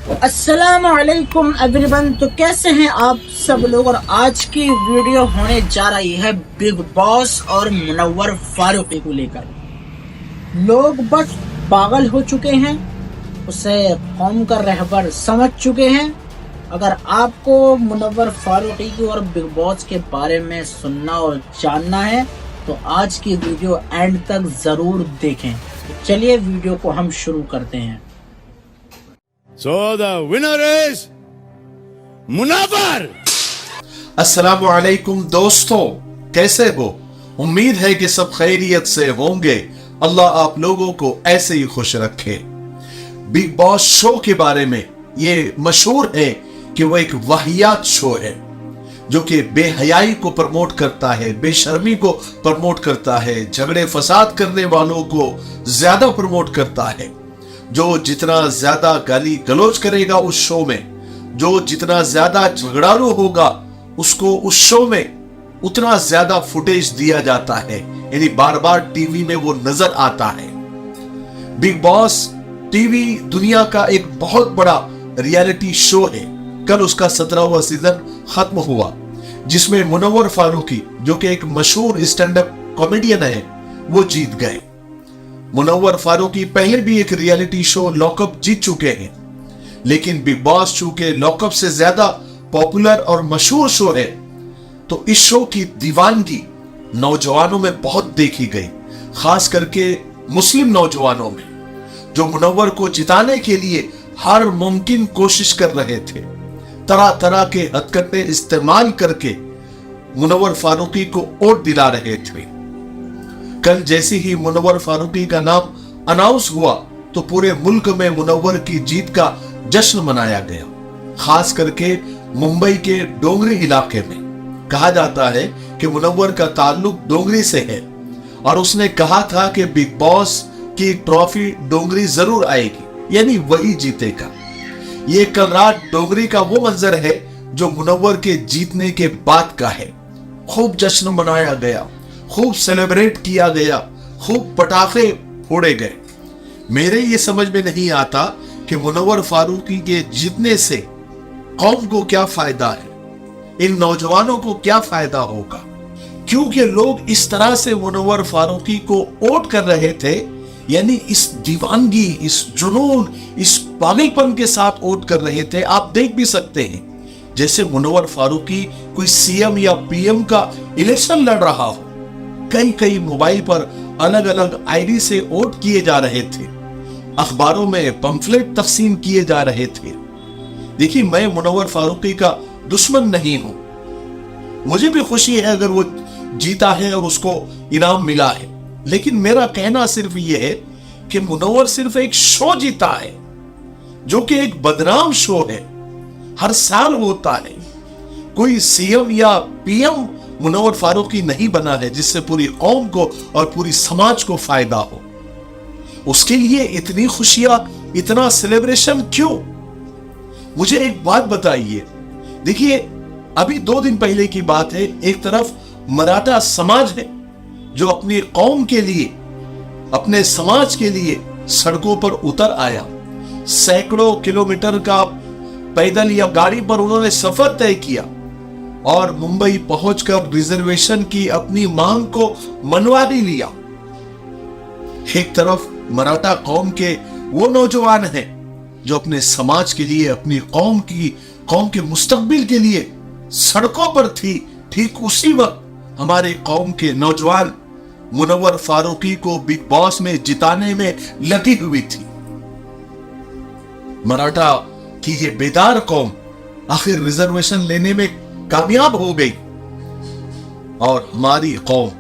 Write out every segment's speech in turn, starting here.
अस्सलाम वालेकुम एवरीवन। तो कैसे हैं आप सब लोग। और आज की वीडियो होने जा रही है बिग बॉस और मुनव्वर फारूकी को लेकर। लोग बस पागल हो चुके हैं, उसे कौम का रहबर समझ चुके हैं। अगर आपको मुनव्वर फारूकी की और बिग बॉस के बारे में सुनना और जानना है तो आज की वीडियो एंड तक ज़रूर देखें। तो चलिए वीडियो को हम शुरू करते हैं। So the winner is Munawwar. अस्सलामु अलैकुम दोस्तों, कैसे हो? उम्मीद है कि सब खैरियत से होंगे। अल्लाह आप लोगों को ऐसे ही खुश रखे। बिग बॉस शो के बारे में ये मशहूर है कि वो एक वाहियात शो है जो कि बेहयाई को प्रमोट करता है, बेशर्मी को प्रमोट करता है, झगड़े फसाद करने वालों को ज्यादा प्रमोट करता है। जो जितना ज्यादा गाली गलौज करेगा उस शो में, जो जितना ज्यादा झगड़ालू होगा उसको उस शो में उतना ज्यादा फुटेज दिया जाता है, यानी बार बार टीवी में वो नजर आता है। बिग बॉस टीवी दुनिया का एक बहुत बड़ा रियलिटी शो है। कल उसका 17वां सीजन खत्म हुआ जिसमें मुनव्वर फारूकी जो कि एक मशहूर स्टैंड अप कॉमेडियन है वो जीत गए। मुनव्वर फारूकी पहले भी एक रियलिटी शो लॉकअप जीत चुके हैं, लेकिन बिग बॉस चूंकि लॉकअप से ज्यादा पॉपुलर और मशहूर शो है तो इस शो की दीवानगी नौजवानों में बहुत देखी गई, खास करके मुस्लिम नौजवानों में, जो मुनव्वर को जिताने के लिए हर मुमकिन कोशिश कर रहे थे। तरह तरह के हथकंडे इस्तेमाल करके मुनव्वर फारूकी को वोट दिला रहे थे। कल जैसे ही मुनव्वर फारूकी का नाम अनाउंस हुआ तो पूरे मुल्क में मुनव्वर की जीत का जश्न मनाया गया। खास करके मुंबई के डोंगरी इलाके में कहा जाता है कि मुनव्वर का ताल्लुक डोंगरी से है और उसने कहा था कि बिग बॉस की ट्रॉफी डोंगरी जरूर आएगी, यानी वही जीतेगा। ये कल रात डोंगरी का वो मंजर है जो मुनव्वर के जीतने के बाद का है। खूब जश्न मनाया गया, खूब सेलिब्रेट किया गया, खूब पटाखे फोड़े गए। मेरे ये समझ में नहीं आता कि मुनव्वर फारूकी के जीतने से कौम को क्या फायदा है, इन नौजवानों को क्या फायदा होगा, क्योंकि लोग इस तरह से मुनव्वर फारूकी को वोट कर रहे थे, यानी इस दीवानगी, इस जुनून, इस पागलपन के साथ वोट कर रहे थे। आप देख भी सकते हैं जैसे मुनव्वर फारूकी कोई सीएम या पीएम का इलेक्शन लड़ रहा हो। कई मोबाइल पर अलग अलग आईडी से वोट किए जा रहे थे, अखबारों में पंफलेट तकसीम किए जा रहे थे। देखिए, मैं मुनव्वर फारूकी का दुश्मन नहीं हूं, मुझे भी खुशी है अगर वो जीता है और उसको इनाम मिला है, लेकिन मेरा कहना सिर्फ ये है कि मुनव्वर सिर्फ एक शो जीता है जो कि एक बदनाम शो है, हर साल होता है। कोई सीएम या पीएम मुनव्वर फारूकी नहीं बना है जिससे पूरी कौम को और पूरी समाज को फायदा हो। उसके लिए इतनी खुशियां, इतना सेलिब्रेशन क्यों? मुझे एक बात बताइए। देखिए, अभी 2 दिन पहले की बात है, एक तरफ मराठा समाज है जो अपनी कौम के लिए, अपने समाज के लिए सड़कों पर उतर आया। सैकड़ों किलोमीटर का पैदल या गाड़ी पर उन्होंने सफर तय किया और मुंबई पहुंचकर रिजर्वेशन की अपनी मांग को मनवा भी लिया। एक तरफ मराठा कौम के वो नौजवान हैं जो अपने समाज के लिए, अपनी कौम के मुस्तकबिल के लिए सड़कों पर थी। ठीक उसी वक्त हमारे कौम के नौजवान मुनव्वर फारूकी को बिग बॉस में जिताने में लगी हुई थी। मराठा की ये बेदार कौम आखिर रिजर्वेशन लेने में कामयाब हो गई और हमारी कौम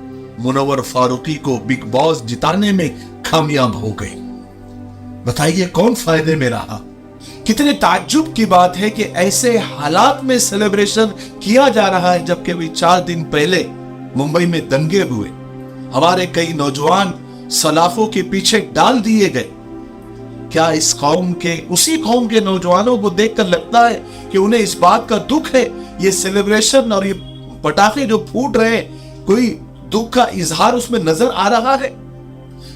मुनव्वर फारूकी को बिग बॉस जिताने में कामयाब हो गई। बताइए कौन फायदे में रहा? कितने ताज्जुब की बात है कि ऐसे हालात में सेलिब्रेशन किया जा रहा है जबकि अभी 4 दिन पहले मुंबई में दंगे हुए, हमारे कई नौजवान सलाखों के पीछे डाल दिए गए। क्या इस कौम के, उसी कौम के नौजवानों को देखकर लगता है कि उन्हें इस बात का दुख है, ये सेलिब्रेशन और ये पटाखे जो फूट रहे हैं, कोई दुख का इजहार उसमें नजर आ रहा है?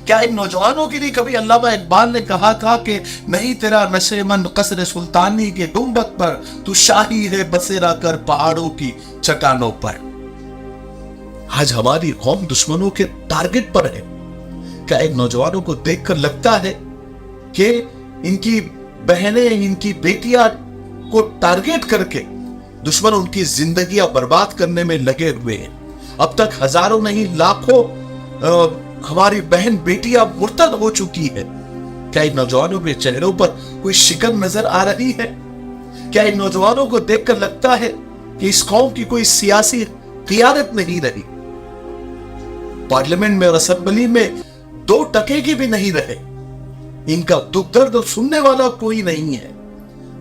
کیا ان نوجوانوں کے لیے کبھی علامہ اقبال نے کہا تھا کہ نہیں تیرا نشے من قصر سلطانی کے گنبد پر، تو شاہی ہے بسیرا کر پہاڑوں کی چٹانوں پر؟ آج ہماری قوم دشمنوں کے ٹارگٹ پر ہے۔ کیا ان نوجوانوں کو دیکھ کر لگتا ہے کہ ان کی بہنیں، ان کی بیٹیاں کو ٹارگٹ کر کے دشمن ان کی زندگیاں برباد کرنے میں لگے ہوئے ہیں؟ اب تک ہزاروں نہیں لاکھوں ہماری بہن بیٹیاں مرتد ہو چکی ہے۔ کیا ان نوجوانوں کے چہروں پر کوئی شکن نظر آ رہی ہے؟ کیا ان نوجوانوں کو دیکھ کر لگتا ہے کہ اس قوم کی کوئی سیاسی قیادت نہیں رہی؟ پارلیمنٹ میں اور اسمبلی میں 2 ٹکے کی بھی نہیں رہے۔ ان کا دکھ درد سننے والا کوئی نہیں ہے۔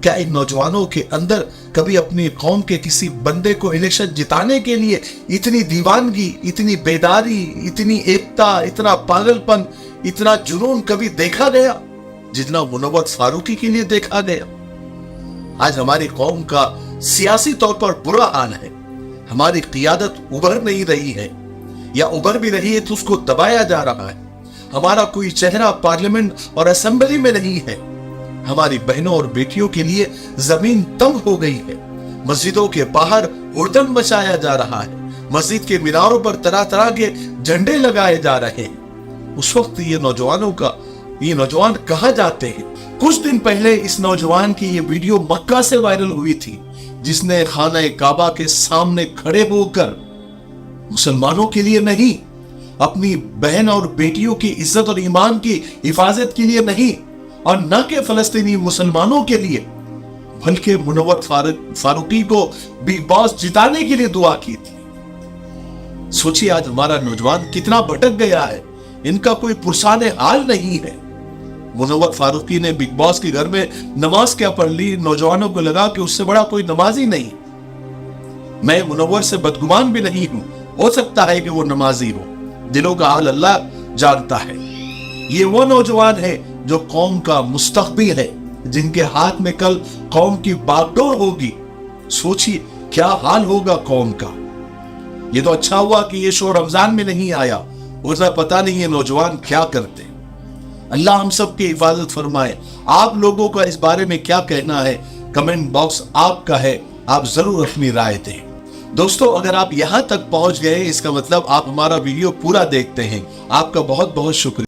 کیا ان نوجوانوں کے اندر کبھی اپنی قوم کے کسی بندے کو الیکشن جتانے کے لیے اتنی دیوانگی، اتنی بیداری، اتنی ایکتا، اتنا پاگل پن، اتنا جنون کبھی دیکھا گیا جتنا منور فاروقی کے لیے دیکھا گیا؟ آج ہماری قوم کا سیاسی طور پر برا حال ہے۔ ہماری قیادت ابھر نہیں رہی ہے، یا ابھر بھی رہی ہے تو اس کو دبایا جا رہا ہے۔ ہمارا کوئی چہرہ پارلیمنٹ اور اسمبلی میں نہیں ہے۔ ہماری بہنوں اور بیٹیوں کے لیے زمین تنگ ہو گئی ہے۔ مسجدوں کے باہر ہڑدنگ مچایا جا رہا ہے۔ مسجد کے میناروں پر طرح طرح کے جھنڈے لگائے جا رہے ہیں۔ اس وقت یہ نوجوان کہاں جاتے ہیں؟ کچھ دن پہلے اس نوجوان کی یہ ویڈیو مکہ سے وائرل ہوئی تھی، جس نے خانہ کعبہ کے سامنے کھڑے ہو کر مسلمانوں کے لیے نہیں، اپنی بہن اور بیٹیوں کی عزت اور ایمان کی حفاظت کے لیے نہیں، اور نہ کہ فلسطینی مسلمانوں کے لیے، بلکہ منور فاروقی کو بگ باس جتانے کے لیے دعا کی تھی۔ سوچیے آج ہمارا نوجوان کتنا بھٹک گیا ہے، ان کا کوئی پرسان حال نہیں ہے۔ منور فاروقی نے بگ باس کے گھر میں نماز کیا پڑھ لی، نوجوانوں کو لگا کہ اس سے بڑا کوئی نمازی نہیں۔ میں منور سے بدگمان بھی نہیں ہوں، ہو سکتا ہے کہ وہ نمازی ہو، دلوں کا حال اللہ جانتا ہے۔ یہ وہ نوجوان ہے جو قوم کا مستقبل ہے، جن کے ہاتھ میں کل قوم کی باغ ڈور ہوگی۔ سوچیے کیا حال ہوگا قوم کا۔ یہ تو اچھا ہوا کہ یہ شو رمضان میں نہیں آیا، ورنہ پتہ نہیں یہ نوجوان کیا کرتے۔ اللہ ہم سب کی حفاظت فرمائے۔ آپ لوگوں کا اس بارے میں کیا کہنا ہے؟ کمنٹ باکس آپ کا ہے، آپ ضرور اپنی رائے دیں۔ دوستو اگر آپ یہاں تک پہنچ گئے اس کا مطلب آپ ہمارا ویڈیو پورا دیکھتے ہیں، آپ کا بہت بہت شکریہ۔